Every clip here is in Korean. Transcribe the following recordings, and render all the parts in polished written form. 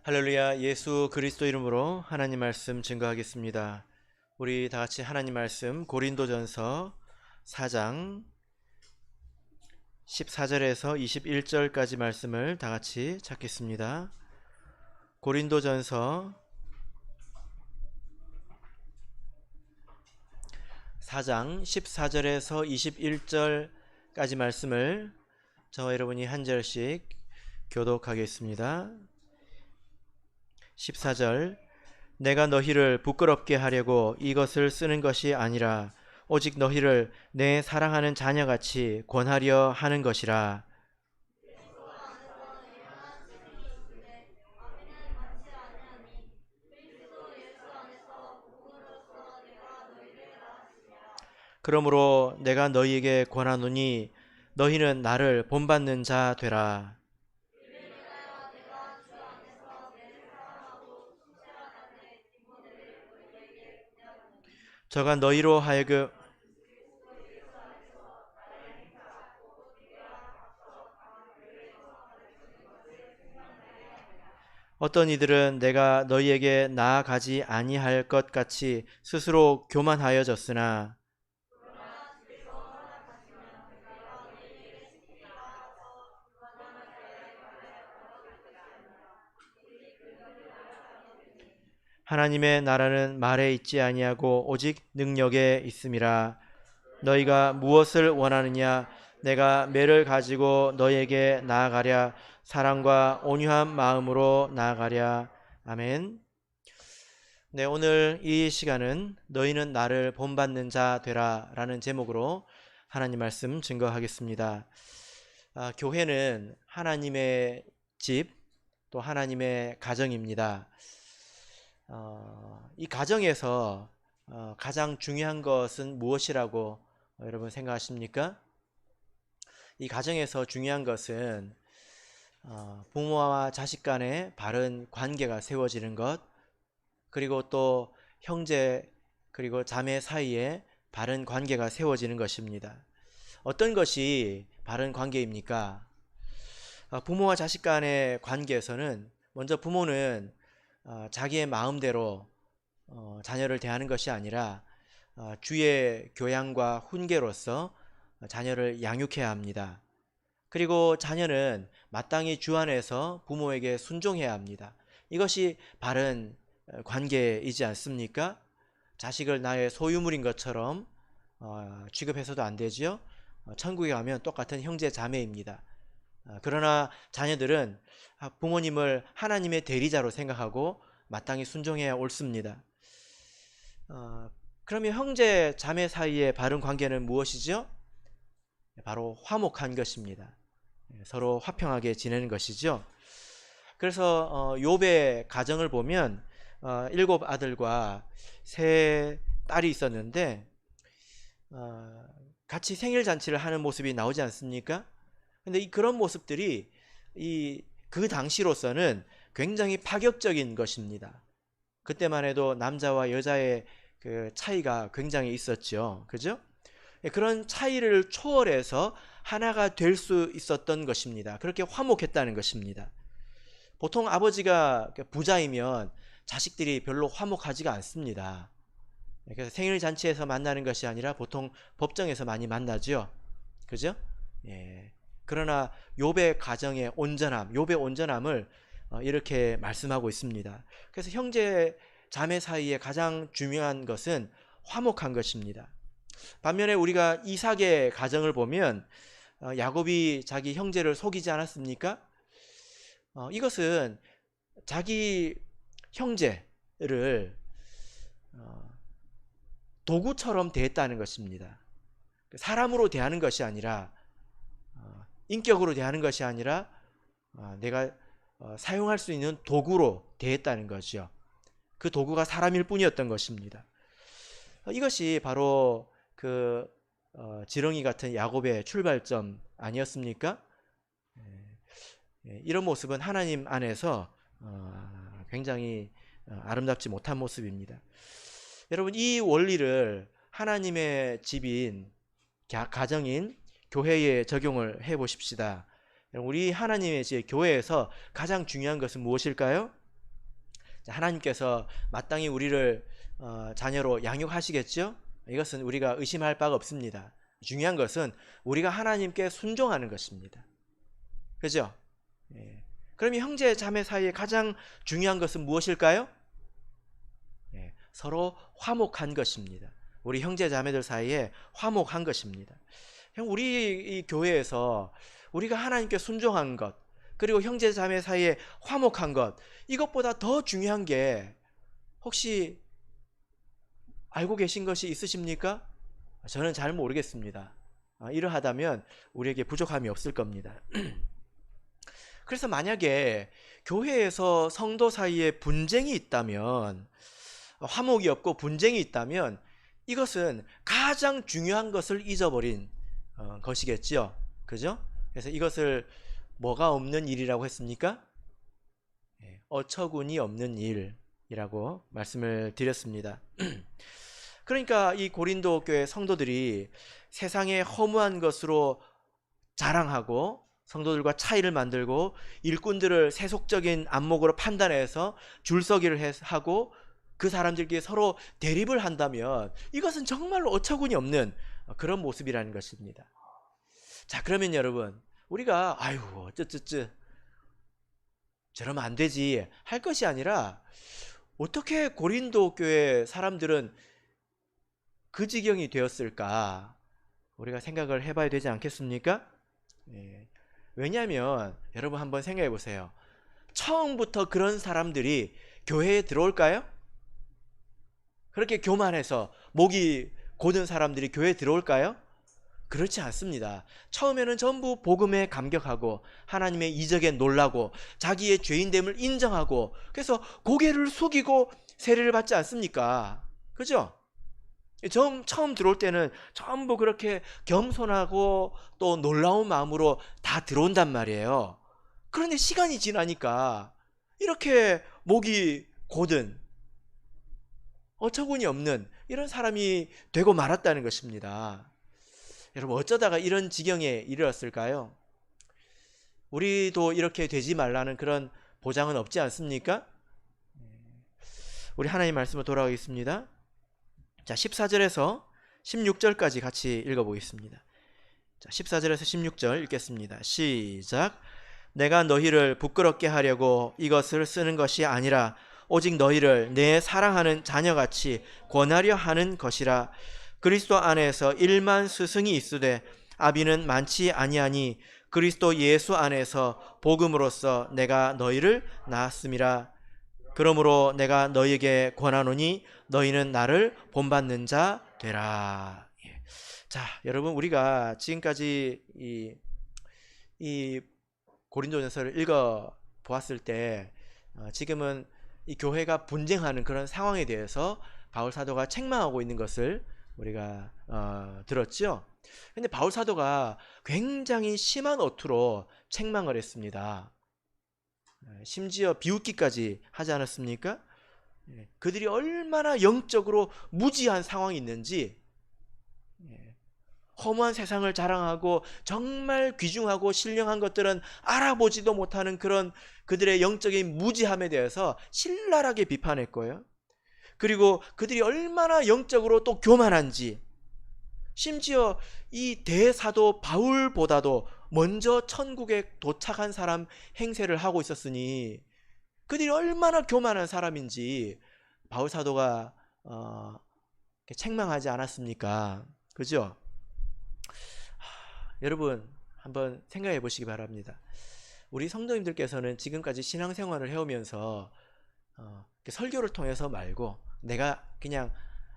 할렐루야. 예수 그리스도 이름으로 하나님 말씀 증거하겠습니다. 우리 다 같이 하나님 말씀 고린도전서 4장 14절에서 21절까지 말씀을 다 같이 찾겠습니다. 고린도전서 4장 14절에서 21절까지 말씀을 저와 여러분이 한 절씩 교독하겠습니다. 14절 내가 너희를 부끄럽게 하려고 이것을 쓰는 것이 아니라 오직 너희를 내 사랑하는 자녀같이 권하려 하는 것이라. 그러므로 내가 너희에게 권하노니 너희는 나를 본받는 자 되라. 저가 너희로 하여금 어떤 이들은 내가 너희에게 나아가지 아니할 것 같이 스스로 교만하여졌으나 하나님의 나라는 말에 있지 아니하고 오직 능력에 있음이라. 너희가 무엇을 원하느냐? 내가 매를 가지고 너희에게 나아가랴. 사랑과 온유한 마음으로 나아가랴. 아멘. 네, 오늘 이 시간은 너희는 나를 본받는 자 되라 라는 제목으로 하나님 말씀 증거하겠습니다. 교회는 하나님의 집, 또 하나님의 가정입니다. 이 가정에서 가장 중요한 것은 무엇이라고 여러분 생각하십니까? 이 가정에서 중요한 것은 부모와 자식 간의 바른 관계가 세워지는 것, 그리고 또 형제 그리고 자매 사이에 바른 관계가 세워지는 것입니다. 어떤 것이 바른 관계입니까? 부모와 자식 간의 관계에서는 먼저 부모는 자기의 마음대로 자녀를 대하는 것이 아니라 주의 교양과 훈계로서 자녀를 양육해야 합니다. 그리고 자녀는 마땅히 주 안에서 부모에게 순종해야 합니다. 이것이 바른 관계이지 않습니까? 자식을 나의 소유물인 것처럼 취급해서도 안 되죠. 천국에 가면 똑같은 형제 자매입니다. 그러나 자녀들은 부모님을 하나님의 대리자로 생각하고 마땅히 순종해야 옳습니다. 그러면 형제 자매 사이의 바른 관계는 무엇이죠? 바로 화목한 것입니다. 서로 화평하게 지내는 것이죠. 그래서 욥의 가정을 보면 7 아들과 3 딸이 있었는데 같이 생일 잔치를 하는 모습이 나오지 않습니까? 근데 그런 모습들이 그 당시로서는 굉장히 파격적인 것입니다. 그때만 해도 남자와 여자의 그 차이가 굉장히 있었죠. 그죠? 그런 차이를 초월해서 하나가 될 수 있었던 것입니다. 그렇게 화목했다는 것입니다. 보통 아버지가 부자이면 자식들이 별로 화목하지가 않습니다. 그래서 생일 잔치에서 만나는 것이 아니라 보통 법정에서 많이 만나죠. 그죠? 예. 그러나 욥의 가정의 온전함, 욥의 온전함을 이렇게 말씀하고 있습니다. 그래서 형제 자매 사이에 가장 중요한 것은 화목한 것입니다. 반면에 우리가 이삭의 가정을 보면 야곱이 자기 형제를 속이지 않았습니까? 이것은 자기 형제를 도구처럼 대했다는 것입니다. 사람으로 대하는 것이 아니라 인격으로 대하는 것이 아니라 내가 사용할 수 있는 도구로 대했다는 거죠. 그 도구가 사람일 뿐이었던 것입니다. 이것이 바로 그 지렁이 같은 야곱의 출발점 아니었습니까? 이런 모습은 하나님 안에서 굉장히 아름답지 못한 모습입니다. 여러분, 이 원리를 하나님의 집인 가정인 교회에 적용을 해 보십시다. 우리 하나님의 집 교회에서 가장 중요한 것은 무엇일까요? 하나님께서 마땅히 우리를 자녀로 양육하시겠죠? 이것은 우리가 의심할 바가 없습니다. 중요한 것은 우리가 하나님께 순종하는 것입니다. 그죠? 예. 그럼 형제 자매 사이에 가장 중요한 것은 무엇일까요? 예. 서로 화목한 것입니다. 우리 형제 자매들 사이에 화목한 것입니다. 우리 이 교회에서 우리가 하나님께 순종한 것, 그리고 형제 자매 사이에 화목한 것, 이것보다 더 중요한 게 혹시 알고 계신 것이 있으십니까? 저는 잘 모르겠습니다. 이러하다면 우리에게 부족함이 없을 겁니다. 그래서 만약에 교회에서 성도 사이에 분쟁이 있다면, 화목이 없고 분쟁이 있다면 이것은 가장 중요한 것을 잊어버린 것이겠죠. 그죠? 그래서 이것을 뭐가 없는 일이라고 했습니까? 어처구니 없는 일이라고 말씀을 드렸습니다. 그러니까 이 고린도 교회 성도들이 세상에 허무한 것으로 자랑하고 성도들과 차이를 만들고 일꾼들을 세속적인 안목으로 판단해서 줄서기를 하고 그 사람들끼리 서로 대립을 한다면 이것은 정말로 어처구니 없는 그런 모습이라는 것입니다. 자, 그러면 여러분, 우리가 아유 어쩌쩌쩌 저러면 안 되지 할 것이 아니라, 어떻게 고린도 교회 사람들은 그 지경이 되었을까 우리가 생각을 해봐야 되지 않겠습니까? 왜냐하면 여러분 한번 생각해 보세요. 처음부터 그런 사람들이 교회에 들어올까요? 그렇게 교만해서 목이 고든 사람들이 교회에 들어올까요? 그렇지 않습니다. 처음에는 전부 복음에 감격하고 하나님의 이적에 놀라고 자기의 죄인됨을 인정하고 그래서 고개를 숙이고 세례를 받지 않습니까? 그죠? 처음 들어올 때는 전부 그렇게 겸손하고 또 놀라운 마음으로 다 들어온단 말이에요. 그런데 시간이 지나니까 이렇게 목이 고든 어처구니 없는 이런 사람이 되고 말았다는 것입니다. 여러분, 어쩌다가 이런 지경에 이르렀을까요? 우리도 이렇게 되지 말라는 그런 보장은 없지 않습니까? 우리 하나님 말씀으로 돌아가겠습니다. 자, 14절에서 16절까지 같이 읽어보겠습니다. 자, 14절에서 16절 읽겠습니다. 시작. 내가 너희를 부끄럽게 하려고 이것을 쓰는 것이 아니라 오직 너희를 내 사랑하는 자녀같이 권하려 하는 것이라. 그리스도 안에서 1만 스승이 있으되 아비는 많지 아니하니 그리스도 예수 안에서 복음으로써 내가 너희를 낳았음이라. 그러므로 내가 너희에게 권하노니 너희는 나를 본받는 자 되라. 자, 여러분, 우리가 지금까지 이 고린도전서를 읽어 보았을 때 지금은 이 교회가 분쟁하는 그런 상황에 대해서 바울 사도가 책망하고 있는 것을 우리가 들었죠. 근데 바울 사도가 굉장히 심한 어투로 책망을 했습니다. 심지어 비웃기까지 하지 않았습니까? 그들이 얼마나 영적으로 무지한 상황이 있는지, 허무한 세상을 자랑하고 정말 귀중하고 신령한 것들은 알아보지도 못하는 그런 그들의 영적인 무지함에 대해서 신랄하게 비판했고요. 그리고 그들이 얼마나 영적으로 또 교만한지, 심지어 이 대사도 바울보다도 먼저 천국에 도착한 사람 행세를 하고 있었으니 그들이 얼마나 교만한 사람인지 바울 사도가 책망하지 않았습니까? 그죠? 여러분 한번 생각해 보시기 바랍니다. 우리 성도님들께서는 지금까지 신앙생활을 해오면서 설교를 통해서 말고, 내가 그냥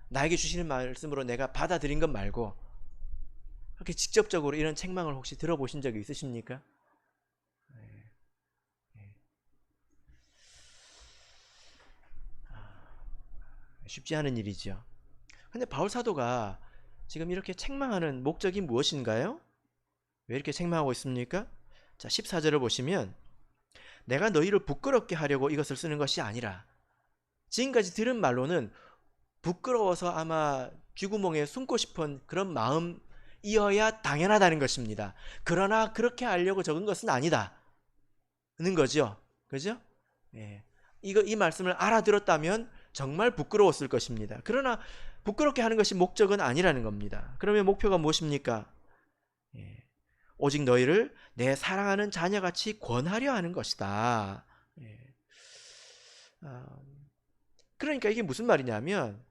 나에게 주시는 말씀으로 내가 받아들인 것 말고 그렇게 직접적으로 이런 책망을 혹시 들어보신 적이 있으십니까? 쉽지 않은 일이죠. 근데 바울 사도가 지금 이렇게 책망하는 목적이 무엇인가요? 왜 이렇게 책망하고 있습니까? 자, 14절을 보시면 내가 너희를 부끄럽게 하려고 이것을 쓰는 것이 아니라, 지금까지 들은 말로는 부끄러워서 아마 쥐구멍에 숨고 싶은 그런 마음이어야 당연하다는 것입니다. 그러나 그렇게 하려고 적은 것은 아니다 는 거죠. 그죠? 이 말씀을 알아들었다면 정말 부끄러웠을 것입니다. 그러나 부끄럽게 하는 것이 목적은 아니라는 겁니다. 그러면 목표가 무엇입니까? 예, 오직 너희를 내 사랑하는 자녀같이 권하려 하는 것이다. 예. 그러니까 이게 무슨 말이냐면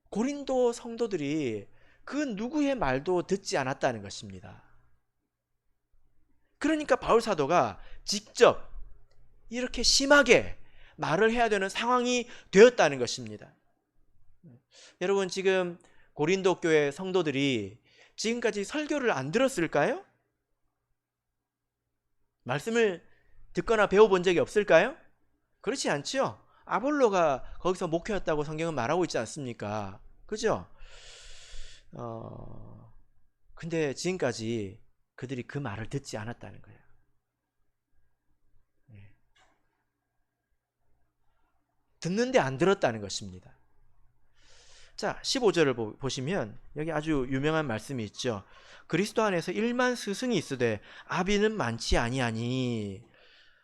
고린도 성도들이 그 누구의 말도 듣지 않았다는 것입니다. 그러니까 바울 사도가 직접 이렇게 심하게 말을 해야 되는 상황이 되었다는 것입니다. 여러분, 지금 고린도 교회 성도들이 지금까지 설교를 안 들었을까요? 말씀을 듣거나 배워본 적이 없을까요? 그렇지 않죠? 아볼로가 거기서 목회였다고 성경은 말하고 있지 않습니까? 그죠? 근데 지금까지 그들이 그 말을 듣지 않았다는 거예요. 듣는데 안 들었다는 것입니다. 자, 15절을 보시면 여기 아주 유명한 말씀이 있죠. 그리스도 안에서 1만 스승이 있으되 아비는 많지 아니하니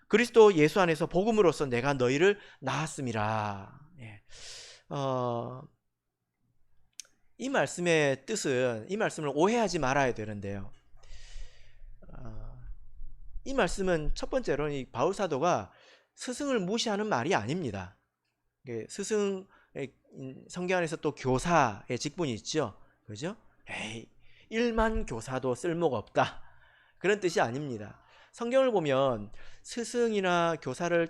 그리스도 예수 안에서 복음으로써 내가 너희를 낳았음이라. 예. 이 말씀의 뜻은, 이 말씀을 오해하지 말아야 되는데요. 이 말씀은 첫 번째로 이 바울 사도가 스승을 무시하는 말이 아닙니다. 스승, 성경 안에서 또 교사의 직분이 있죠. 그죠? 에이, 1만 교사도 쓸모가 없다. 그런 뜻이 아닙니다. 성경을 보면 스승이나 교사를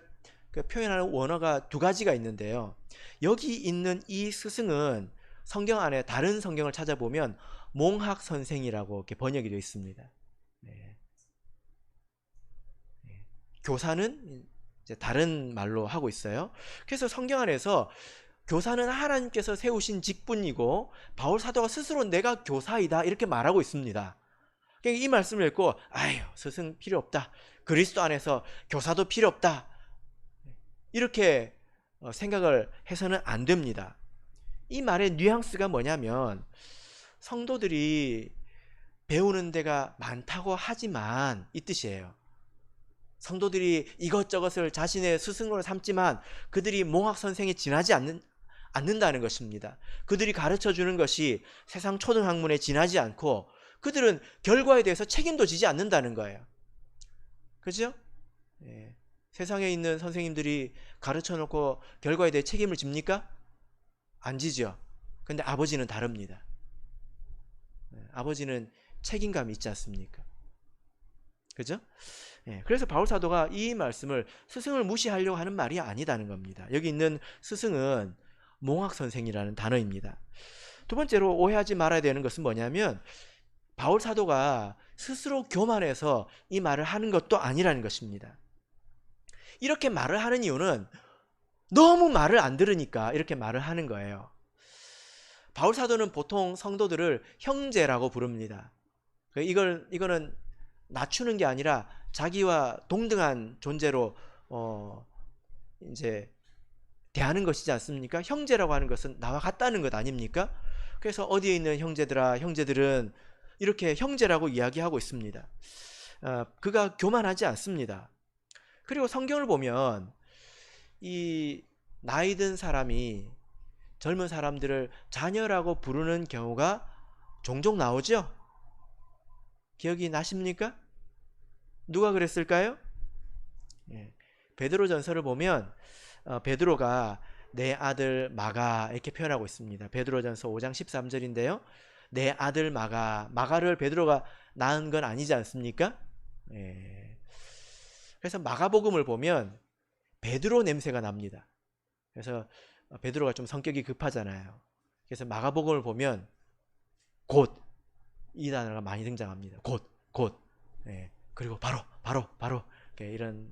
표현하는 원어가 두 가지가 있는데요. 여기 있는 이 스승은 성경 안에 다른 성경을 찾아보면 몽학 선생이라고 이렇게 번역이 되어 있습니다. 네. 교사는 이제 다른 말로 하고 있어요. 그래서 성경 안에서 교사는 하나님께서 세우신 직분이고 바울 사도가 스스로 내가 교사이다 이렇게 말하고 있습니다. 이 말씀을 읽고 아유, 스승 필요 없다. 그리스도 안에서 교사도 필요 없다. 이렇게 생각을 해서는 안 됩니다. 이 말의 뉘앙스가 뭐냐면 성도들이 배우는 데가 많다고 하지만 이 뜻이에요. 성도들이 이것저것을 자신의 스승으로 삼지만 그들이 몽학 선생에 지나지 않는다는 것입니다. 그들이 가르쳐주는 것이 세상 초등학문에 지나지 않고 그들은 결과에 대해서 책임도 지지 않는다는 거예요. 그죠? 예. 세상에 있는 선생님들이 가르쳐 놓고 결과에 대해 책임을 집니까? 안 지죠. 근데 아버지는 다릅니다. 아버지는 책임감이 있지 않습니까? 그죠? 그래서 바울 사도가 이 말씀을 스승을 무시하려고 하는 말이 아니다는 겁니다. 여기 있는 스승은 몽학 선생이라는 단어입니다. 두 번째로 오해하지 말아야 되는 것은 뭐냐면 바울 사도가 스스로 교만해서 이 말을 하는 것도 아니라는 것입니다. 이렇게 말을 하는 이유는 너무 말을 안 들으니까 이렇게 말을 하는 거예요. 바울 사도는 보통 성도들을 형제라고 부릅니다. 이거는 낮추는 게 아니라 자기와 동등한 존재로 이제 대하는 것이지 않습니까? 형제라고 하는 것은 나와 같다는 것 아닙니까? 그래서 어디에 있는 형제들아, 형제들은 이렇게 형제라고 이야기하고 있습니다. 그가 교만하지 않습니다. 그리고 성경을 보면 이 나이 든 사람이 젊은 사람들을 자녀라고 부르는 경우가 종종 나오죠? 기억이 나십니까? 누가 그랬을까요? 베드로 전서를 보면 베드로가 내 아들 마가 이렇게 표현하고 있습니다. 베드로 전서 5장 13절인데요. 내 아들 마가를 베드로가 낳은 건 아니지 않습니까? 그래서 마가복음을 보면 베드로 냄새가 납니다. 그래서 베드로가 좀 성격이 급하잖아요. 그래서 마가복음을 보면 곧 이 단어가 많이 등장합니다. 곧. 그리고 바로 이런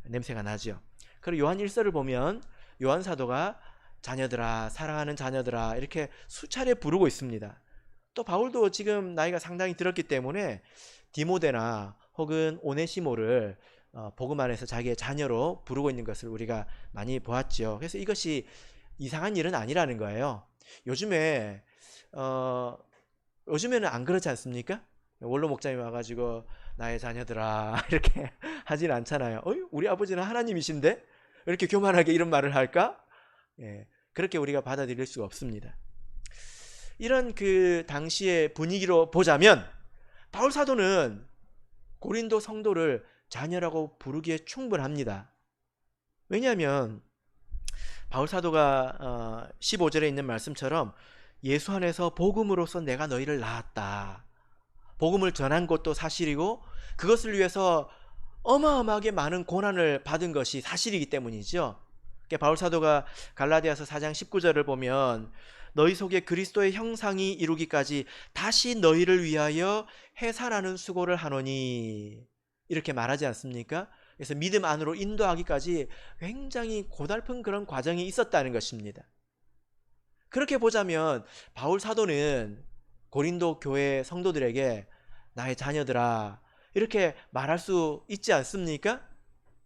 냄새가 나죠. 그리고 요한 1서를 보면 요한 사도가 자녀들아, 사랑하는 자녀들아 이렇게 수차례 부르고 있습니다. 또 바울도 지금 나이가 상당히 들었기 때문에 디모데나 혹은 오네시모를 복음 안에서 자기의 자녀로 부르고 있는 것을 우리가 많이 보았죠. 그래서 이것이 이상한 일은 아니라는 거예요. 요즘에는 안 그렇지 않습니까? 원로 목장이 와가지고 나의 자녀들아 이렇게 하진 않잖아요. 우리 아버지는 하나님이신데 이렇게 교만하게 이런 말을 할까? 예, 그렇게 우리가 받아들일 수가 없습니다. 이런 그 당시의 분위기로 보자면 바울 사도는 고린도 성도를 자녀라고 부르기에 충분합니다. 왜냐하면 바울 사도가 15절에 있는 말씀처럼 예수 안에서 복음으로써 내가 너희를 낳았다. 복음을 전한 것도 사실이고 그것을 위해서 어마어마하게 많은 고난을 받은 것이 사실이기 때문이죠. 바울 사도가 갈라디아서 4장 19절을 보면 너희 속에 그리스도의 형상이 이루기까지 다시 너희를 위하여 해산하는 수고를 하노니 이렇게 말하지 않습니까? 그래서 믿음 안으로 인도하기까지 굉장히 고달픈 그런 과정이 있었다는 것입니다. 그렇게 보자면 바울 사도는 고린도 교회 성도들에게 나의 자녀들아 이렇게 말할 수 있지 않습니까?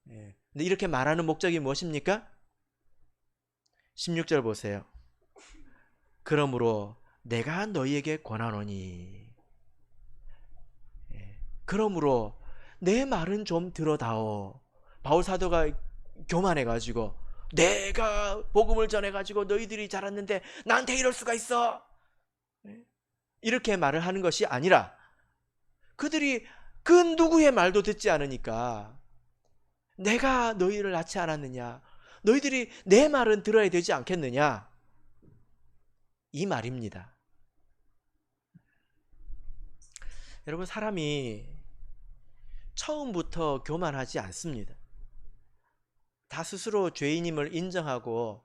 근데 이렇게 말하는 목적이 무엇입니까? 16절 보세요. 그러므로 내가 너희에게 권하노니 그러므로 내 말은 좀 들어다오. 바울 사도가 교만해가지고 내가 복음을 전해가지고 너희들이 자랐는데 나한테 이럴 수가 있어 이렇게 말을 하는 것이 아니라 그들이 그 누구의 말도 듣지 않으니까 내가 너희를 낳지 않았느냐 너희들이 내 말은 들어야 되지 않겠느냐 이 말입니다. 여러분 사람이 처음부터 교만하지 않습니다. 다 스스로 죄인임을 인정하고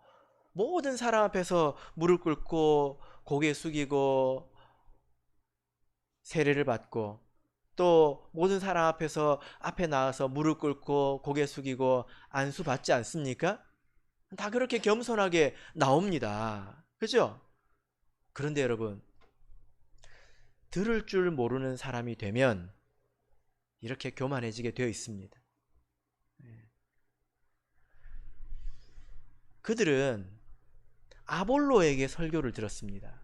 모든 사람 앞에서 무릎 꿇고 고개 숙이고 세례를 받고 또 모든 사람 앞에 나와서 무릎 꿇고 고개 숙이고 안수 받지 않습니까? 다 그렇게 겸손하게 나옵니다. 그죠? 그런데 여러분 들을 줄 모르는 사람이 되면 이렇게 교만해지게 되어 있습니다. 그들은 아볼로에게 설교를 들었습니다.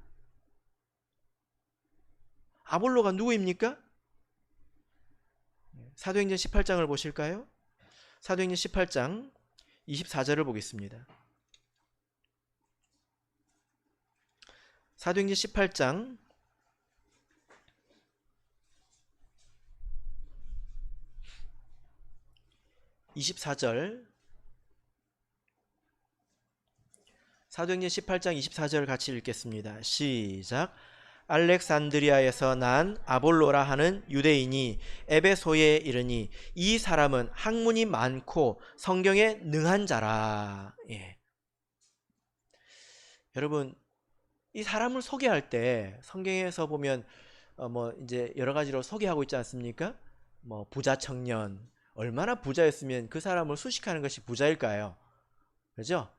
아볼로가 누구입니까? 사도행전 18장을 보실까요? 사도행전 18장 24절을 보겠습니다. 사도행전 18장 24절 사도행전 18장 24절 같이 읽겠습니다. 시작. 알렉산드리아에서 난 아볼로라 하는 유대인이 에베소에 이르니 이 사람은 학문이 많고 성경에 능한 자라. 여러분 이 사람을 소개할 때 성경에서 보면 이제 여러 가지로 소개하고 있지 않습니까? 부자 청년 얼마나 부자였으면 그 사람을 수식하는 것이 부자일까요? 그죠?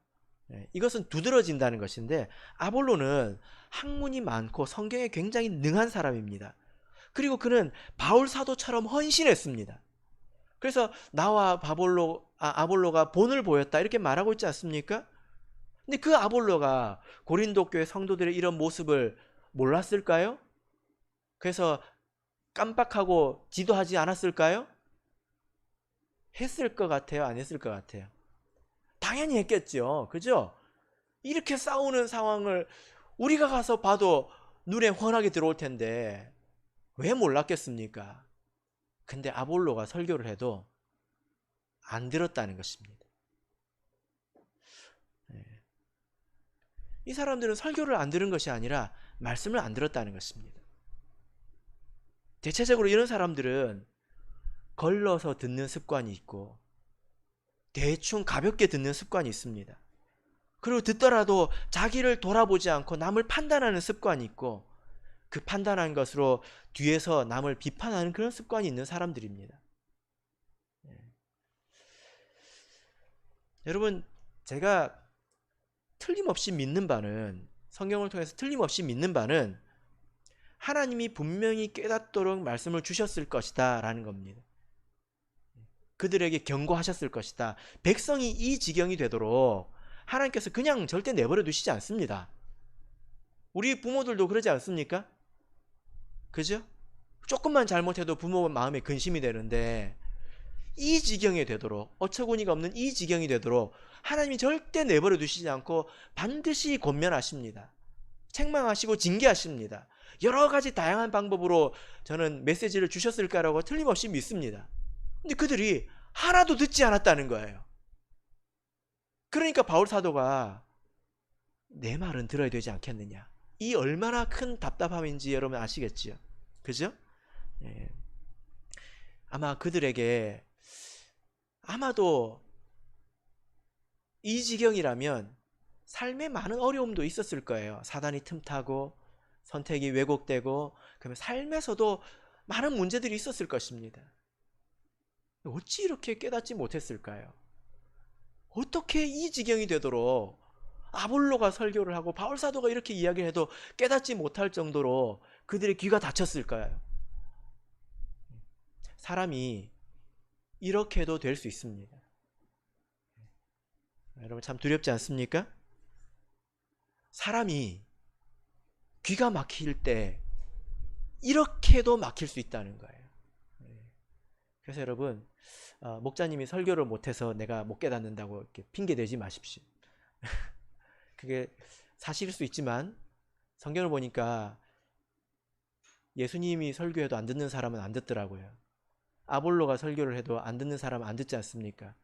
이것은 두드러진다는 것인데 아볼로는 학문이 많고 성경에 굉장히 능한 사람입니다. 그리고 그는 바울 사도처럼 헌신했습니다. 그래서 나와 아볼로가 본을 보였다 이렇게 말하고 있지 않습니까? 근데 그 아볼로가 고린도 교회 성도들의 이런 모습을 몰랐을까요? 그래서 깜빡하고 지도하지 않았을까요? 했을 것 같아요? 안 했을 것 같아요? 당연히 했겠죠. 그죠? 이렇게 싸우는 상황을 우리가 가서 봐도 눈에 훤하게 들어올 텐데 왜 몰랐겠습니까? 근데 아볼로가 설교를 해도 안 들었다는 것입니다. 이 사람들은 설교를 안 들은 것이 아니라 말씀을 안 들었다는 것입니다. 대체적으로 이런 사람들은 걸러서 듣는 습관이 있고 대충 가볍게 듣는 습관이 있습니다. 그리고 듣더라도 자기를 돌아보지 않고 남을 판단하는 습관이 있고 그 판단한 것으로 뒤에서 남을 비판하는 그런 습관이 있는 사람들입니다. 여러분 제가 틀림없이 믿는 바는 성경을 통해서 틀림없이 믿는 바는 하나님이 분명히 깨닫도록 말씀을 주셨을 것이다 라는 겁니다. 그들에게 경고하셨을 것이다. 백성이 이 지경이 되도록 하나님께서 그냥 절대 내버려 두시지 않습니다. 우리 부모들도 그러지 않습니까? 그죠? 조금만 잘못해도 부모 마음에 근심이 되는데 이 지경이 되도록, 어처구니가 없는 이 지경이 되도록 하나님이 절대 내버려 두시지 않고 반드시 권면하십니다. 책망하시고 징계하십니다. 여러 가지 다양한 방법으로 저는 메시지를 주셨을 거라고 틀림없이 믿습니다. 근데 그들이 하나도 듣지 않았다는 거예요. 그러니까 바울 사도가 내 말은 들어야 되지 않겠느냐, 이 얼마나 큰 답답함인지 여러분 아시겠지요? 그죠? 예. 아마 그들에게 아마도 이 지경이라면 삶에 많은 어려움도 있었을 거예요. 사단이 틈타고 선택이 왜곡되고, 그러면 삶에서도 많은 문제들이 있었을 것입니다. 어찌 이렇게 깨닫지 못했을까요? 어떻게 이 지경이 되도록 아볼로가 설교를 하고 바울 사도가 이렇게 이야기를 해도 깨닫지 못할 정도로 그들의 귀가 닫혔을까요? 사람이 이렇게도 될 수 있습니다. 여러분 참 두렵지 않습니까? 사람이 귀가 막힐 때 이렇게도 막힐 수 있다는 거예요. 그래서 여러분, 목자님이 설교를 못해서 내가 못 깨닫는다고 이렇게 핑계 대지 마십시오. 그게 사실일 수 있지만 성경을 보니까 예수님이 설교해도 안 듣는 사람은 안 듣더라고요. 아볼로가 설교를 해도 안 듣는 사람은 안 듣지 않습니까?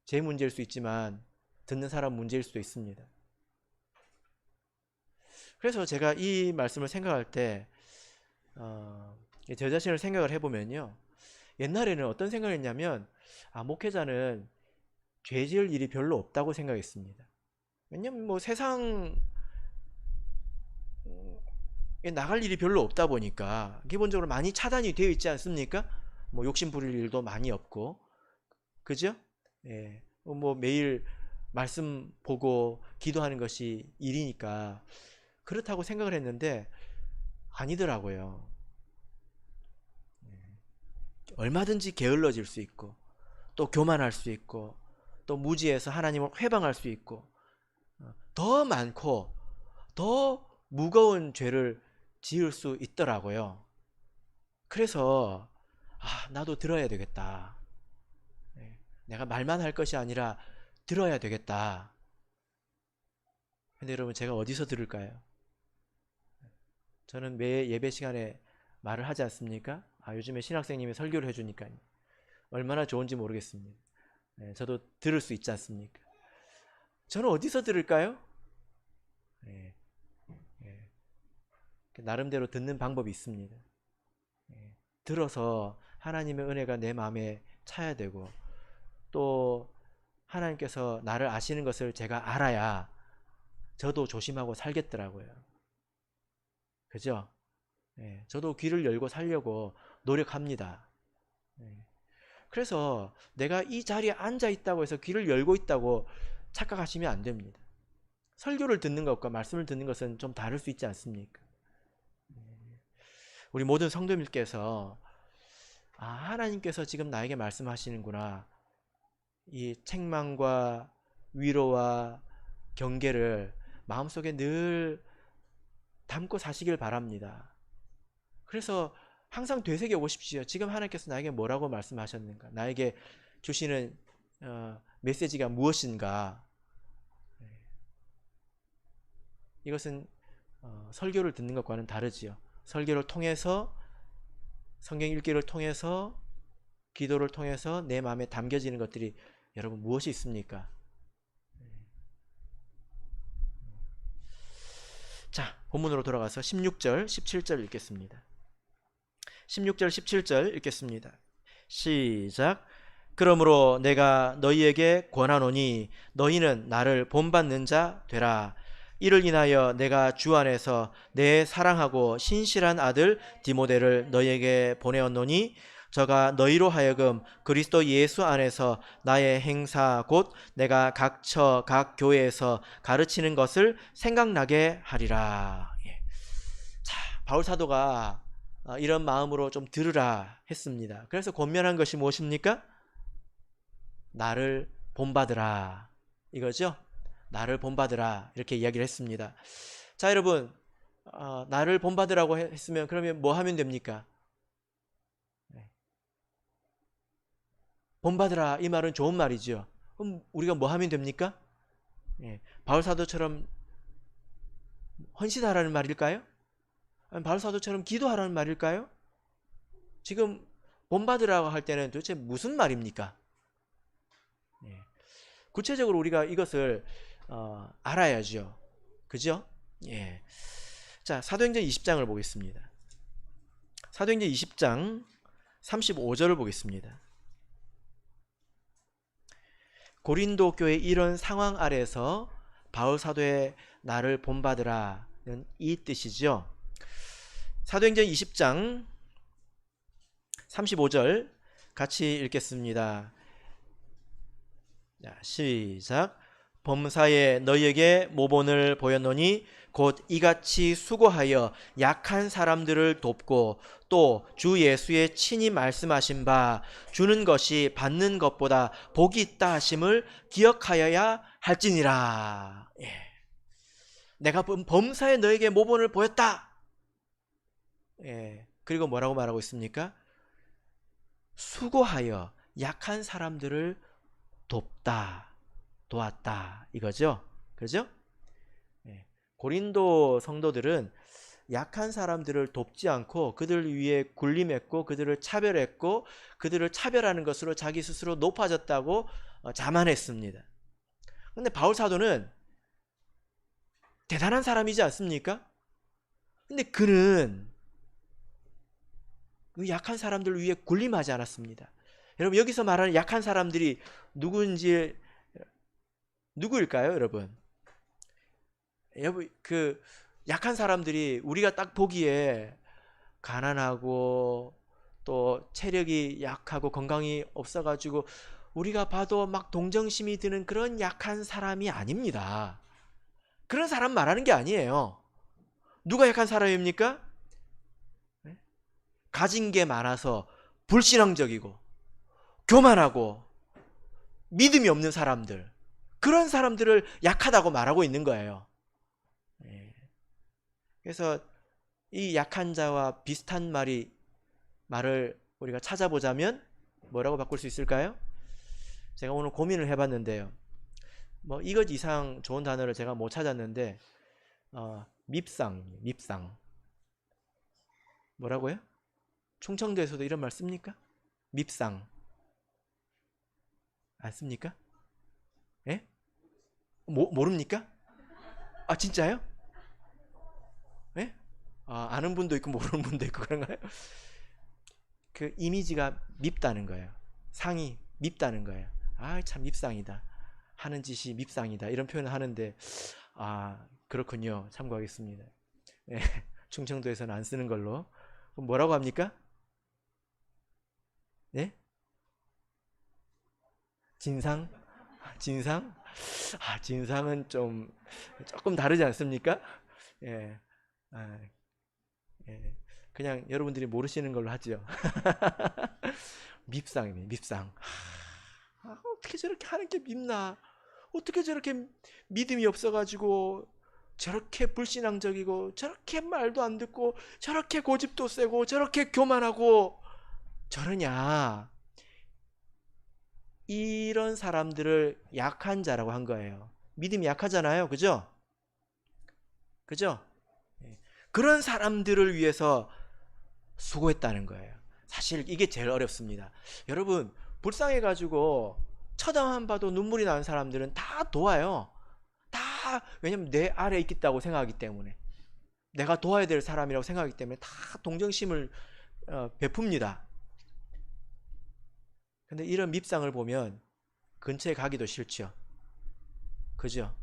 제 문제일 수 있지만 듣는 사람 문제일 수도 있습니다. 그래서 제가 이 말씀을 생각할 때 제 자신을 생각을 해보면요, 옛날에는 어떤 생각을 했냐면 목회자는 죄 지을 일이 별로 없다고 생각했습니다. 왜냐면 뭐 세상에 나갈 일이 별로 없다 보니까 기본적으로 많이 차단이 되어 있지 않습니까? 뭐 욕심 부릴 일도 많이 없고, 그죠? 예, 뭐 매일 말씀 보고 기도하는 것이 일이니까 그렇다고 생각을 했는데 아니더라고요. 얼마든지 게을러질 수 있고, 또 교만할 수 있고, 또 무지해서 하나님을 회방할 수 있고, 더 많고 더 무거운 죄를 지을 수 있더라고요. 그래서 나도 들어야 되겠다. 내가 말만 할 것이 아니라 들어야 되겠다. 근데 여러분, 제가 어디서 들을까요? 저는 매 예배 시간에 말을 하지 않습니까? 요즘에 신학생님이 설교를 해주니까요. 얼마나 좋은지 모르겠습니다. 저도 들을 수 있지 않습니까? 저는 어디서 들을까요? 나름대로 듣는 방법이 있습니다. 들어서 하나님의 은혜가 내 마음에 차야 되고, 또 하나님께서 나를 아시는 것을 제가 알아야 저도 조심하고 살겠더라고요. 그죠? 저도 귀를 열고 살려고 노력합니다. 그래서 내가 이 자리에 앉아 있다고 해서 귀를 열고 있다고 착각하시면 안 됩니다. 설교를 듣는 것과 말씀을 듣는 것은 좀 다를 수 있지 않습니까? 우리 모든 성도님께서 하나님께서 지금 나에게 말씀하시는구나, 이 책망과 위로와 경계를 마음속에 늘 담고 사시길 바랍니다. 그래서 항상 되새겨 보십시오. 지금 하나님께서 나에게 뭐라고 말씀하셨는가, 나에게 주시는 메시지가 무엇인가. 이것은 설교를 듣는 것과는 다르지요. 설교를 통해서, 성경 읽기를 통해서, 기도를 통해서 내 마음에 담겨지는 것들이 여러분 무엇이 있습니까? 자, 본문으로 돌아가서 16절, 17절 읽겠습니다. 16절, 17절 읽겠습니다. 시작. 그러므로 내가 너희에게 권하노니 너희는 나를 본받는 자 되라. 이를 인하여 내가 주 안에서 내 사랑하고 신실한 아들 디모데를 너희에게 보내었노니 저가 너희로 하여금 그리스도 예수 안에서 나의 행사 곧 내가 각 처 각 교회에서 가르치는 것을 생각나게 하리라. 자, 바울 사도가 이런 마음으로 좀 들으라 했습니다. 그래서 권면한 것이 무엇입니까? 나를 본받으라, 이거죠. 나를 본받으라, 이렇게 이야기를 했습니다. 자, 여러분, 나를 본받으라고 했으면 그러면 뭐 하면 됩니까? 본받으라 이 말은 좋은 말이죠. 그럼 우리가 뭐 하면 됩니까? 바울 사도처럼 헌신하라는 말일까요? 아니, 바울 사도처럼 기도하라는 말일까요? 지금 본받으라고 할 때는 도대체 무슨 말입니까? 구체적으로 우리가 이것을 알아야죠. 그죠? 자, 사도행전 20장을 보겠습니다. 사도행전 20장 35절을 보겠습니다. 고린도 교회 이런 상황 아래서 바울 사도의 나를 본받으라는 이 뜻이죠. 사도행전 20장 35절 같이 읽겠습니다. 자, 시작. 범사에 너희에게 모본을 보였노니 곧 이같이 수고하여 약한 사람들을 돕고 또 주 예수의 친히 말씀하신 바 주는 것이 받는 것보다 복이 있다 하심을 기억하여야 할지니라. 내가 범사에 너에게 모본을 보였다. 그리고 뭐라고 말하고 있습니까? 수고하여 약한 사람들을 돕다, 도왔다 이거죠. 그죠? 고린도 성도들은 약한 사람들을 돕지 않고 그들 위해 군림했고 그들을 차별했고 그들을 차별하는 것으로 자기 스스로 높아졌다고 자만했습니다. 그런데 바울 사도는 대단한 사람이지 않습니까? 근데 그는 그 약한 사람들을 위해 군림하지 않았습니다. 여러분 여기서 말하는 약한 사람들이 누구일까요, 여러분? 여러분 그 약한 사람들이 우리가 딱 보기에 가난하고 또 체력이 약하고 건강이 없어가지고 우리가 봐도 막 동정심이 드는 그런 약한 사람이 아닙니다. 그런 사람 말하는 게 아니에요. 누가 약한 사람입니까? 가진 게 많아서 불신앙적이고 교만하고 믿음이 없는 사람들, 그런 사람들을 약하다고 말하고 있는 거예요. 그래서 이 약한 자와 비슷한 말을 우리가 찾아보자면 뭐라고 바꿀 수 있을까요? 제가 오늘 고민을 해봤는데요. 뭐 이것 이상 좋은 단어를 제가 못 찾았는데 밉상 뭐라고요? 충청도에서도 이런 말 씁니까? 밉상 안 씁니까? 예? 모릅니까? 아 진짜요? 예? 아는 분도 있고 모르는 분도 있고 그런가요? 그 이미지가 밉다는 거예요. 상이 밉다는 거예요. 아 참 밉상이다. 하는 짓이 밉상이다. 이런 표현을 하는데 그렇군요. 참고하겠습니다. 예, 충청도에서는 안 쓰는 걸로. 그럼 뭐라고 합니까? 예? 진상? 진상은 조금 다르지 않습니까? 예. 예. 그냥 여러분들이 모르시는 걸로 하죠. 밉상이네, 밉상. 어떻게 저렇게 하는 게 밉나? 어떻게 저렇게 믿음이 없어가지고 저렇게 불신앙적이고 저렇게 말도 안 듣고 저렇게 고집도 세고 저렇게 교만하고 저러냐? 이런 사람들을 약한 자라고 한 거예요. 믿음이 약하잖아요. 그죠? 그런 사람들을 위해서 수고했다는 거예요. 사실 이게 제일 어렵습니다. 여러분 불쌍해가지고 쳐다만 봐도 눈물이 나는 사람들은 다 도와요. 왜냐면 내 아래에 있겠다고 생각하기 때문에, 내가 도와야 될 사람이라고 생각하기 때문에 다 동정심을 베풉니다. 근데 이런 밉상을 보면 근처에 가기도 싫죠. 그죠?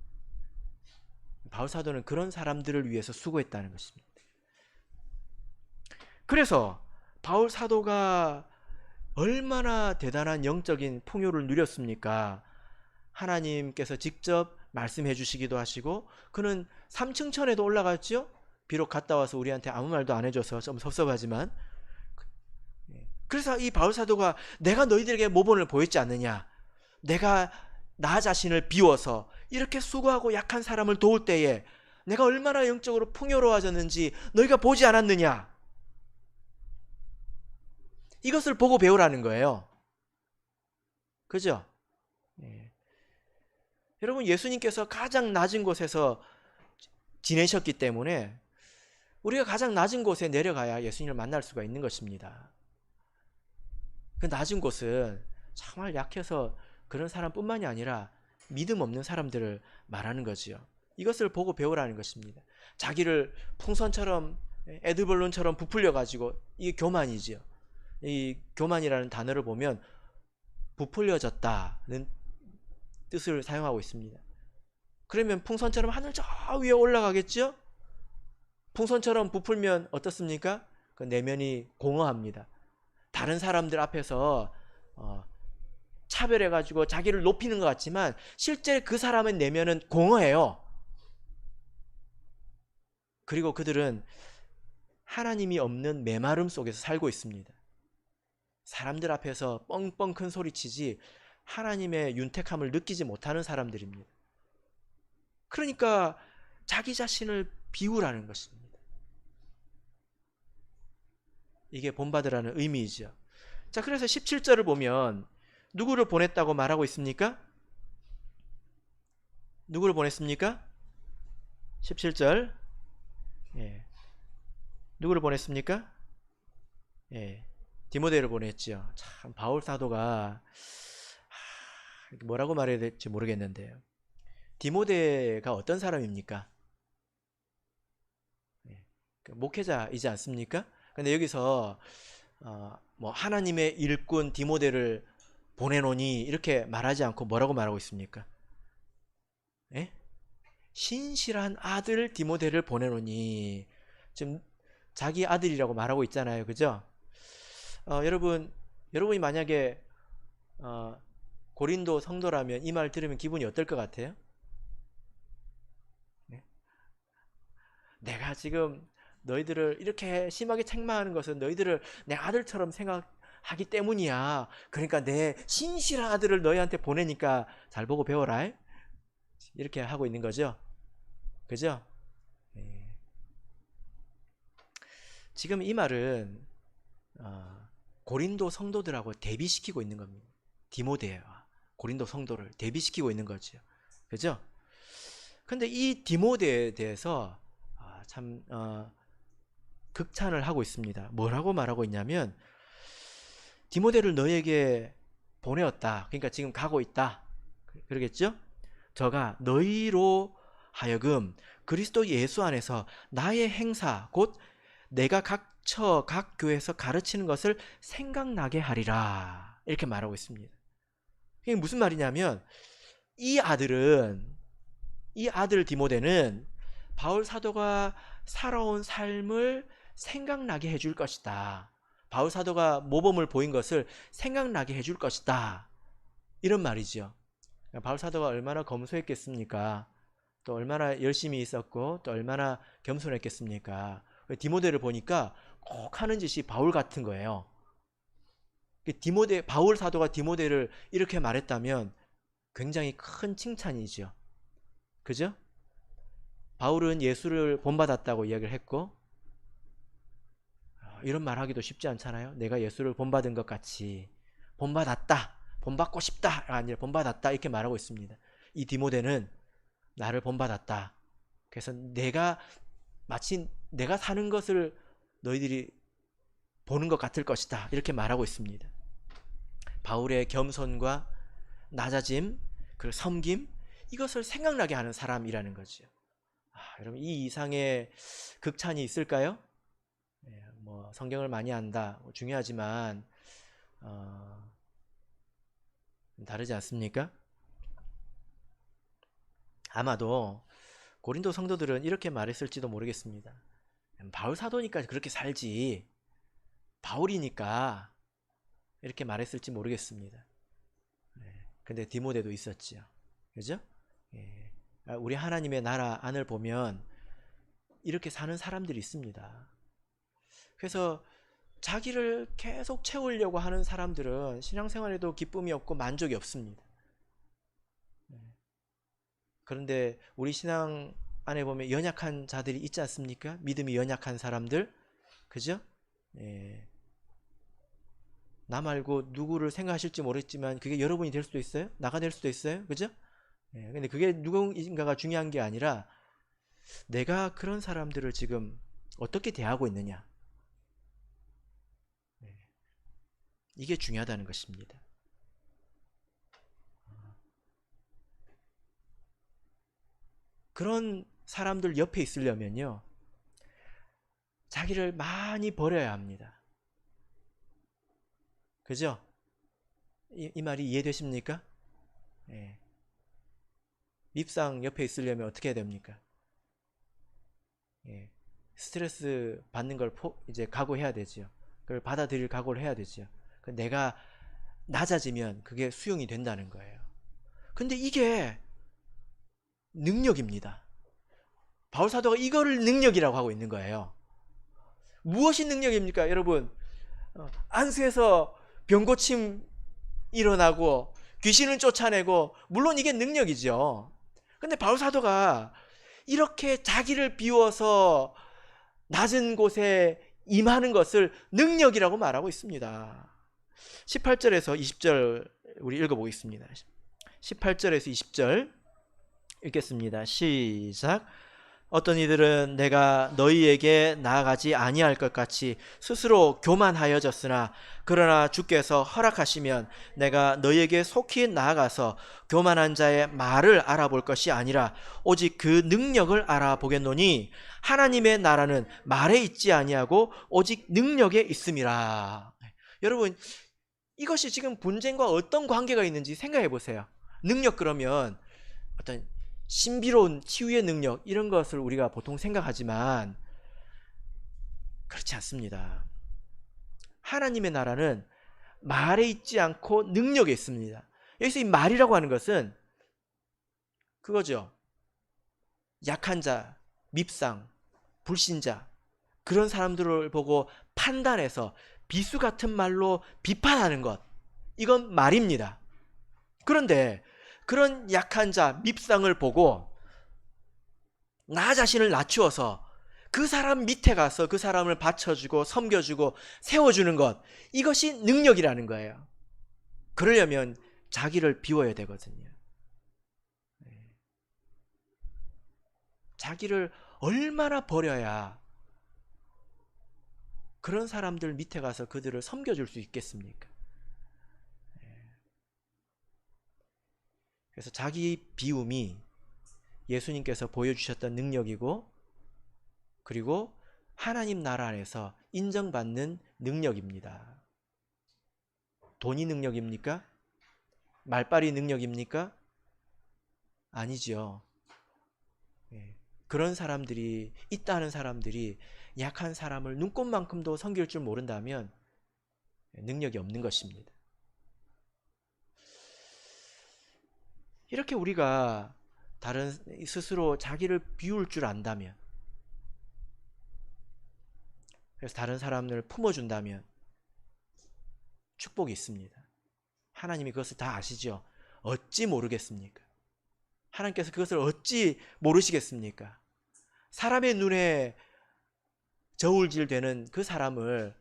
바울 사도는 그런 사람들을 위해서 수고했다는 것입니다. 그래서 바울 사도가 얼마나 대단한 영적인 풍요를 누렸습니까? 하나님께서 직접 말씀해 주시기도 하시고, 그는 3층 천에도 올라갔죠. 비록 갔다 와서 우리한테 아무 말도 안 해줘서 좀 섭섭하지만, 그래서 이 바울 사도가 내가 너희들에게 모본을 보였지 않느냐, 내가 나 자신을 비워서 이렇게 수고하고 약한 사람을 도울 때에 내가 얼마나 영적으로 풍요로워졌는지 너희가 보지 않았느냐, 이것을 보고 배우라는 거예요. 그죠? 예. 여러분, 예수님께서 가장 낮은 곳에서 지내셨기 때문에 우리가 가장 낮은 곳에 내려가야 예수님을 만날 수가 있는 것입니다. 그 낮은 곳은 정말 약해서 그런 사람뿐만이 아니라 믿음 없는 사람들을 말하는 거지요. 이것을 보고 배우라는 것입니다. 자기를 풍선처럼 에드벌룬처럼 부풀려 가지고, 이게 교만이지요. 이 교만이라는 단어를 보면 부풀려졌다는 뜻을 사용하고 있습니다. 그러면 풍선처럼 하늘 저 위에 올라가겠죠? 풍선처럼 부풀면 어떻습니까? 그 내면이 공허합니다. 다른 사람들 앞에서 차별해가지고 자기를 높이는 것 같지만 실제 그 사람의 내면은 공허해요. 그리고 그들은 하나님이 없는 메마름 속에서 살고 있습니다. 사람들 앞에서 뻥뻥 큰 소리치지 하나님의 윤택함을 느끼지 못하는 사람들입니다. 그러니까 자기 자신을 비우라는 것입니다. 이게 본받으라는 의미이죠. 자, 그래서 17절을 보면 누구를 보냈다고 말하고 있습니까? 누구를 보냈습니까? 17절. 예. 누구를 보냈습니까? 예. 디모데를 보냈죠. 참 바울 사도가 뭐라고 말해야 될지 모르겠는데요. 디모데가 어떤 사람입니까? 예. 목회자이지 않습니까? 근데 여기서 뭐 하나님의 일꾼 디모데를 보내노니 이렇게 말하지 않고 뭐라고 말하고 있습니까? 예? 신실한 아들 디모데를 보내노니, 지금 자기 아들이라고 말하고 있잖아요. 그죠? 여러분이 만약에 고린도 성도라면 이 말 들으면 기분이 어떨 것 같아요? 네? 내가 지금 너희들을 이렇게 심하게 책망하는 것은 너희들을 내 아들처럼 생각하기 때문이야. 그러니까 내 신실한 아들을 너희한테 보내니까 잘 보고 배워라. 이렇게 하고 있는 거죠. 그죠? 네. 지금 이 말은 고린도 성도들하고 대비시키고 있는 겁니다. 디모데와 고린도 성도를 대비시키고 있는 거죠. 그죠? 근데 이 디모데에 대해서 참 극찬을 하고 있습니다. 뭐라고 말하고 있냐면, 디모데를 너에게 보내었다. 그러니까 지금 가고 있다. 그러겠죠? 저가 너희로 하여금 그리스도 예수 안에서 나의 행사 곧 내가 각 교회에서 가르치는 것을 생각나게 하리라. 이렇게 말하고 있습니다. 이게 무슨 말이냐면, 이 아들 디모데는 바울 사도가 살아온 삶을 생각나게 해줄 것이다. 바울 사도가 모범을 보인 것을 생각나게 해줄 것이다. 이런 말이죠. 바울 사도가 얼마나 검소했겠습니까? 또 얼마나 열심히 있었고 또 얼마나 겸손했겠습니까? 디모데를 보니까 꼭 하는 짓이 바울 같은 거예요. 바울 사도가 디모데를 이렇게 말했다면 굉장히 큰 칭찬이죠. 그죠? 바울은 예수를 본받았다고 이야기를 했고, 이런 말 하기도 쉽지 않잖아요. 내가 예수를 본받은 것 같이 본받았다, 본받고 싶다 아니라 본받았다 이렇게 말하고 있습니다. 이 디모데는 나를 본받았다. 그래서 마치 내가 사는 것을 너희들이 보는 것 같을 것이다 이렇게 말하고 있습니다. 바울의 겸손과 낮아짐, 그리고 섬김, 이것을 생각나게 하는 사람이라는 거죠. 여러분, 이 이상의 극찬이 있을까요? 뭐 성경을 많이 안다 중요하지만 다르지 않습니까? 아마도 고린도 성도들은 이렇게 말했을지도 모르겠습니다. 바울 사도니까 그렇게 살지, 바울이니까 이렇게 말했을지 모르겠습니다. 근데 디모데도 있었죠. 그죠? 우리 하나님의 나라 안을 보면 이렇게 사는 사람들이 있습니다. 그래서 자기를 계속 채우려고 하는 사람들은 신앙생활에도 기쁨이 없고 만족이 없습니다. 그런데 우리 신앙 안에 보면 연약한 자들이 있지 않습니까? 믿음이 연약한 사람들, 그죠? 나 말고 누구를 생각하실지 모르겠지만 그게 여러분이 될 수도 있어요. 나가 될 수도 있어요. 그죠? 예, 근데 그게 누군가가 중요한 게 아니라 내가 그런 사람들을 지금 어떻게 대하고 있느냐. 예, 이게 중요하다는 것입니다. 그런 사람들 옆에 있으려면요, 자기를 많이 버려야 합니다. 그죠? 이 말이 이해되십니까? 예. 밉상 옆에 있으려면 어떻게 해야 됩니까? 예. 스트레스 받는 걸 이제 각오해야 되죠. 그걸 받아들일 각오를 해야 되죠. 내가 낮아지면 그게 수용이 된다는 거예요. 근데 이게 능력입니다. 바울 사도가 이거를 능력이라고 하고 있는 거예요. 무엇이 능력입니까? 여러분, 안수해서 병고침 일어나고 귀신을 쫓아내고, 물론 이게 능력이죠. 근데 바울 사도가 이렇게 자기를 비워서 낮은 곳에 임하는 것을 능력이라고 말하고 있습니다. 18절에서 20절 우리 읽어보겠습니다. 18절에서 20절 읽겠습니다. 시작. 어떤 이들은 내가 너희에게 나아가지 아니할 것 같이 스스로 교만하여졌으나 그러나 주께서 허락하시면 내가 너희에게 속히 나아가서 교만한 자의 말을 알아볼 것이 아니라 오직 그 능력을 알아보겠노니 하나님의 나라는 말에 있지 아니하고 오직 능력에 있음이라. 여러분, 이것이 지금 분쟁과 어떤 관계가 있는지 생각해 보세요. 능력 그러면 어떤 신비로운 치유의 능력, 이런 것을 우리가 보통 생각하지만 그렇지 않습니다. 하나님의 나라는 말에 있지 않고 능력에 있습니다. 여기서 이 말이라고 하는 것은 그거죠. 약한 자, 밉상, 불신자, 그런 사람들을 보고 판단해서 비수 같은 말로 비판하는 것, 이건 말입니다. 그런데 그런 약한 자, 밉상을 보고 나 자신을 낮추어서 그 사람 밑에 가서 그 사람을 받쳐주고 섬겨주고 세워주는 것, 이것이 능력이라는 거예요. 그러려면 자기를 비워야 되거든요. 자기를 얼마나 버려야 그런 사람들 밑에 가서 그들을 섬겨줄 수 있겠습니까? 그래서 자기 비움이 예수님께서 보여주셨던 능력이고, 그리고 하나님 나라 안에서 인정받는 능력입니다. 돈이 능력입니까? 말빨이 능력입니까? 아니죠. 그런 사람들이 있다는 사람들이 약한 사람을 눈꽃만큼도 섬길 줄 모른다면 능력이 없는 것입니다. 이렇게 우리가 다른 스스로 자기를 비울 줄 안다면, 그래서 다른 사람을 품어준다면 축복이 있습니다. 하나님이 그것을 다 아시죠? 어찌 모르겠습니까? 하나님께서 그것을 어찌 모르시겠습니까? 사람의 눈에 저울질되는 그 사람을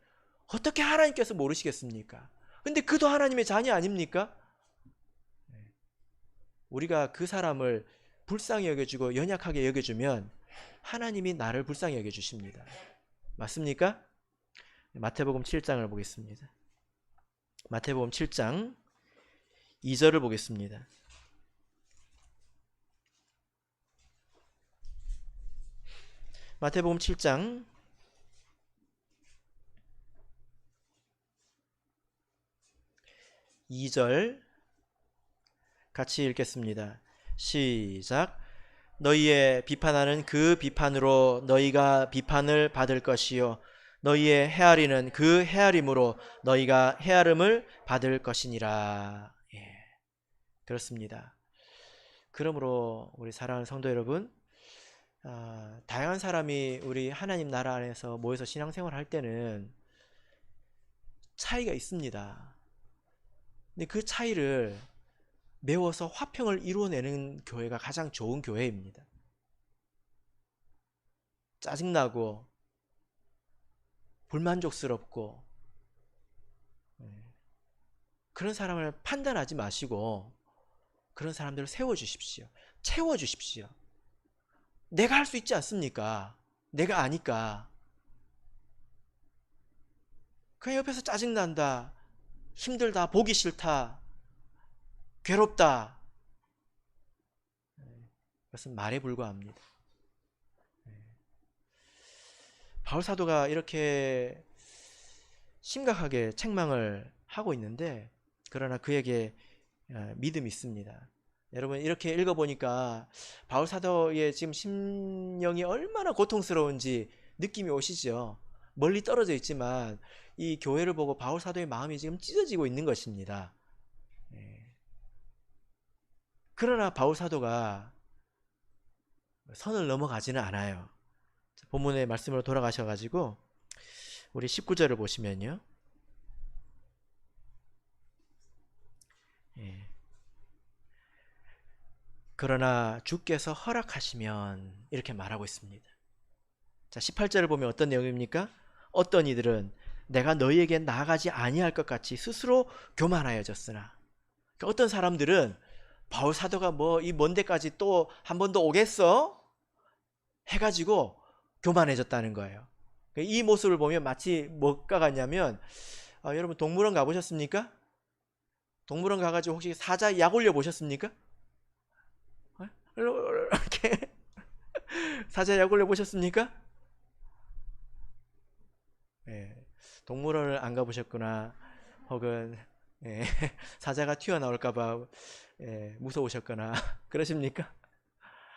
어떻게 하나님께서 모르시겠습니까? 근데 그도 하나님의 자녀 아닙니까? 우리가 그 사람을 불쌍히 여겨주고 연약하게 여겨주면 하나님이 나를 불쌍히 여겨주십니다. 맞습니까? 마태복음 7장을 보겠습니다. 마태복음 7장 2절을 보겠습니다. 마태복음 7장 2절 같이 읽겠습니다. 시작. 너희의 비판하는 그 비판으로 너희가 비판을 받을 것이요 너희의 헤아리는 그 헤아림으로 너희가 헤아림을 받을 것이니라. 예, 그렇습니다. 그러므로 우리 사랑하는 성도 여러분, 다양한 사람이 우리 하나님 나라 안에서 모여서 신앙생활을 할 때는 차이가 있습니다. 근데 그 차이를 메워서 화평을 이루어내는 교회가 가장 좋은 교회입니다. 짜증나고 불만족스럽고 그런 사람을 판단하지 마시고 그런 사람들을 세워주십시오. 채워주십시오. 내가 할 수 있지 않습니까? 내가 아니까. 그냥 옆에서 짜증난다, 힘들다, 보기 싫다, 괴롭다, 그것은 말에 불과합니다. 바울 사도가 이렇게 심각하게 책망을 하고 있는데, 그러나 그에게 믿음이 있습니다. 여러분, 이렇게 읽어보니까 바울 사도의 지금 심령이 얼마나 고통스러운지 느낌이 오시죠? 멀리 떨어져 있지만 이 교회를 보고 바울 사도의 마음이 지금 찢어지고 있는 것입니다. 그러나 바울 사도가 선을 넘어가지는 않아요. 본문의 말씀으로 돌아가셔가지고 우리 19절을 보시면요. 그러나 주께서 허락하시면, 이렇게 말하고 있습니다. 자, 18절을 보면 어떤 내용입니까? 어떤 이들은 내가 너희에게 나아가지 아니할 것 같이 스스로 교만하여졌으나, 그러니까 어떤 사람들은 바울 사도가 뭐 이 먼 데까지 또 한 번 더 오겠어? 해가지고 교만해졌다는 거예요. 이 모습을 보면 마치 뭐가 같냐면, 여러분 동물원 가보셨습니까? 동물원 가가지고 혹시 사자 약 올려 보셨습니까? 이렇게 사자 약 올려 보셨습니까? 예, 동물원을 안 가보셨거나 혹은 사자가 튀어나올까봐 무서우셨거나 그러십니까?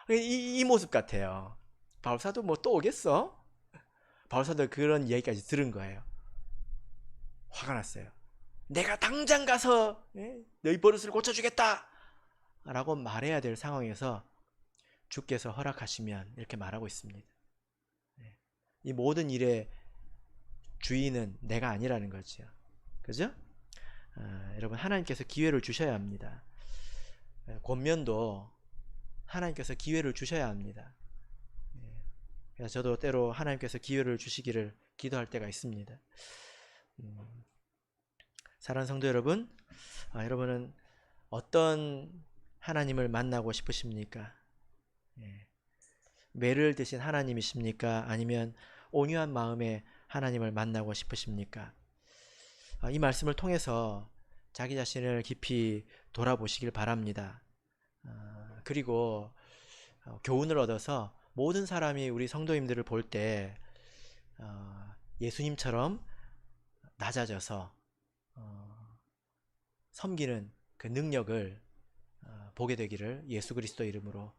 이 모습 같아요. 바울사도 뭐 또 오겠어? 바울사도 그런 얘기까지 들은 거예요. 화가 났어요. 내가 당장 가서 너희 버릇을 고쳐주겠다 라고 말해야 될 상황에서 주께서 허락하시면, 이렇게 말하고 있습니다. 이 모든 일의 주인은 내가 아니라는 거죠. 그죠? 여러분, 하나님께서 기회를 주셔야 합니다. 권면도 하나님께서 기회를 주셔야 합니다. 그래서 저도 때로 하나님께서 기회를 주시기를 기도할 때가 있습니다. 사랑하는 성도 여러분, 여러분은 어떤 하나님을 만나고 싶으십니까? 매를 드신 하나님이십니까? 아니면 온유한 마음의 하나님을 만나고 싶으십니까? 이 말씀을 통해서 자기 자신을 깊이 돌아보시길 바랍니다. 그리고 교훈을 얻어서 모든 사람이 우리 성도님들을 볼 때 예수님처럼 낮아져서 섬기는 그 능력을 보게 되기를 예수 그리스도 이름으로